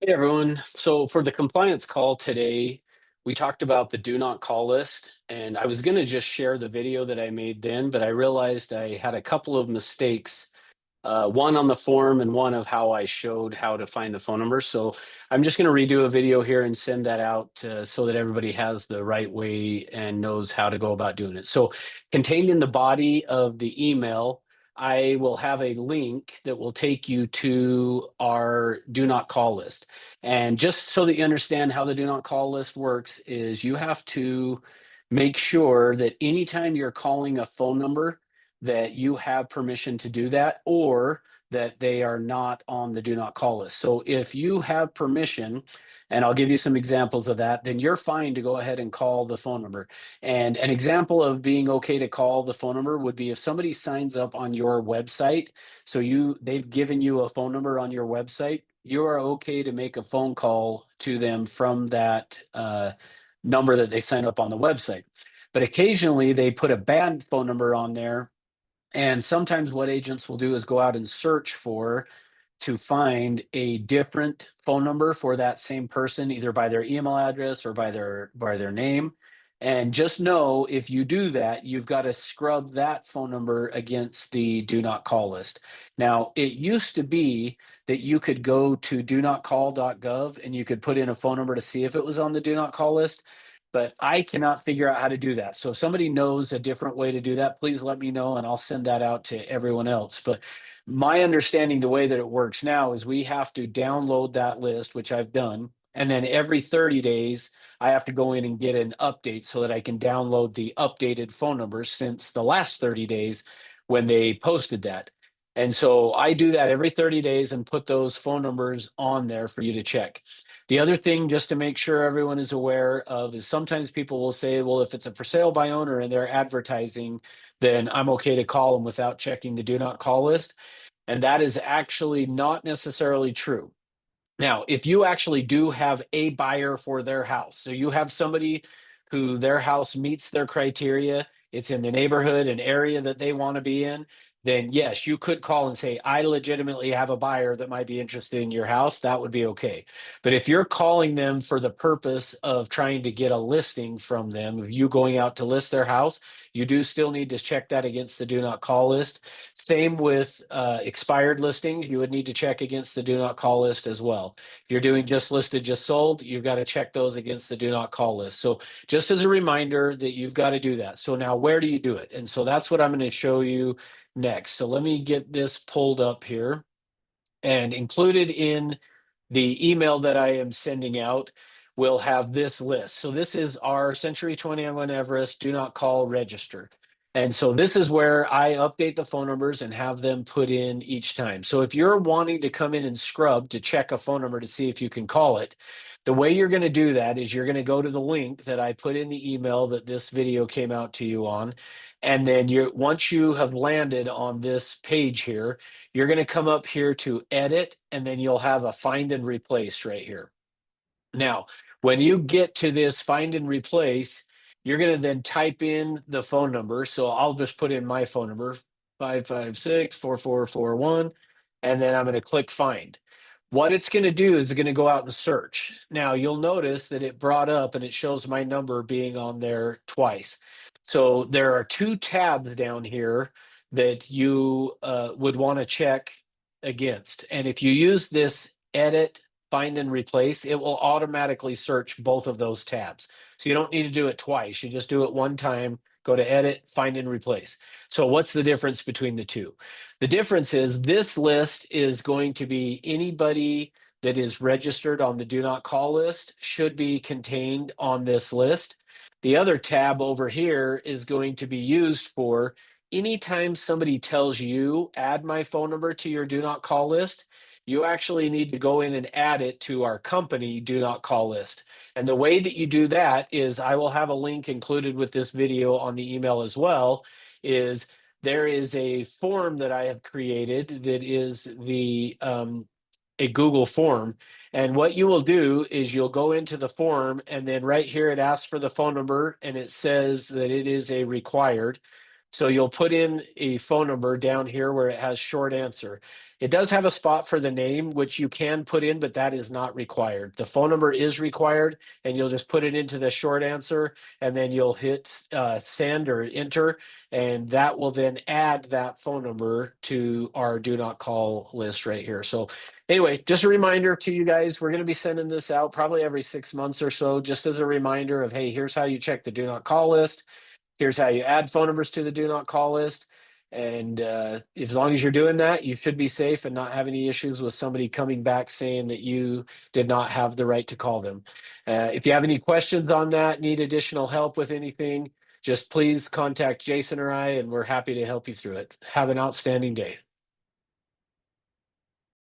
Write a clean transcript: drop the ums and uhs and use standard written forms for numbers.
Hey everyone. So for the compliance call today, we talked about the do not call list, and I was going to just share the video that I made then, but I realized I had a couple of mistakes, one on the form and one of how I showed how to find the phone number. So I'm just going to redo a video here and send that out so that everybody has the right way and knows how to go about doing it. So contained in the body of the email, I will have a link that will take you to our do not call list. And just so that you understand how the do not call list works is you have to make sure that anytime you're calling a phone number that you have permission to do that or that they are not on the do not call list. So if you have permission, and I'll give you some examples of that, then you're fine to go ahead and call the phone number. And an example of being okay to call the phone number would be if somebody signs up on your website, so they've given you a phone number on your website, you are okay to make a phone call to them from that number that they sign up on the website. But occasionally they put a bad phone number on there, and sometimes what agents will do is go out and search to find a different phone number for that same person, either by their email address or by their name. And just know if you do that, you've got to scrub that phone number against the do not call list. Now, it used to be that you could go to donotcall.gov and you could put in a phone number to see if it was on the do not call list, but I cannot figure out how to do that. So if somebody knows a different way to do that, please let me know and I'll send that out to everyone else. But my understanding, the way that it works now is we have to download that list, which I've done. And then every 30 days, I have to go in and get an update so that I can download the updated phone numbers since the last 30 days when they posted that. And so I do that every 30 days and put those phone numbers on there for you to check. The other thing, just to make sure everyone is aware of, is sometimes people will say, well, if it's a for sale by owner and they're advertising, then I'm okay to call them without checking the do not call list. And that is actually not necessarily true. Now, if you actually do have a buyer for their house, so you have somebody who their house meets their criteria, it's in the neighborhood, an area that they want to be in, then yes, you could call and say, I legitimately have a buyer that might be interested in your house. That would be okay. But if you're calling them for the purpose of trying to get a listing from them, of you going out to list their house, you do still need to check that against the do not call list. Same with expired listings. You would need to check against the do not call list as well. If you're doing just listed, just sold, you've got to check those against the do not call list. So just as a reminder that you've got to do that. So now where do you do it? And so that's what I'm going to show you next. So let me get this pulled up here, and included in the email that I am sending out will have this list. So this is our Century 21 Everest do not call register. And so this is where I update the phone numbers and have them put in each time. So if you're wanting to come in and scrub to check a phone number to see if you can call it, the way you're going to do that is you're going to go to the link that I put in the email that this video came out to you on. And then once you have landed on this page here, you're going to come up here to edit, and then you'll have a find and replace right here. Now, when you get to this find and replace, you're going to then type in the phone number. So I'll just put in my phone number, 556-4441, and then I'm going to click find. What it's going to do is it's going to go out and search. Now, you'll notice that it brought up and it shows my number being on there twice. So there are two tabs down here that you would want to check against. And if you use this edit, find and replace, it will automatically search both of those tabs. So you don't need to do it twice. You just do it one time, go to edit, find and replace. So what's the difference between the two? The difference is this list is going to be anybody that is registered on the do not call list should be contained on this list. The other tab over here is going to be used for anytime somebody tells you, add my phone number to your do not call list, you actually need to go in and add it to our company do not call list. And the way that you do that is I will have a link included with this video on the email as well, is there is a form that I have created that is a Google form. And what you will do is you'll go into the form, and then right here it asks for the phone number and it says that it is a required. So you'll put in a phone number down here where it has short answer. It does have a spot for the name, which you can put in, but that is not required. The phone number is required, and you'll just put it into the short answer, and then you'll hit send or enter, and that will then add that phone number to our do not call list right here. So anyway, just a reminder to you guys, we're going to be sending this out probably every 6 months or so, just as a reminder of, hey, here's how you check the do not call list. Here's how you add phone numbers to the do not call list. And as long as you're doing that, you should be safe and not have any issues with somebody coming back saying that you did not have the right to call them. If you have any questions on that, need additional help with anything, just please contact Jason or I, and we're happy to help you through it. Have an outstanding day.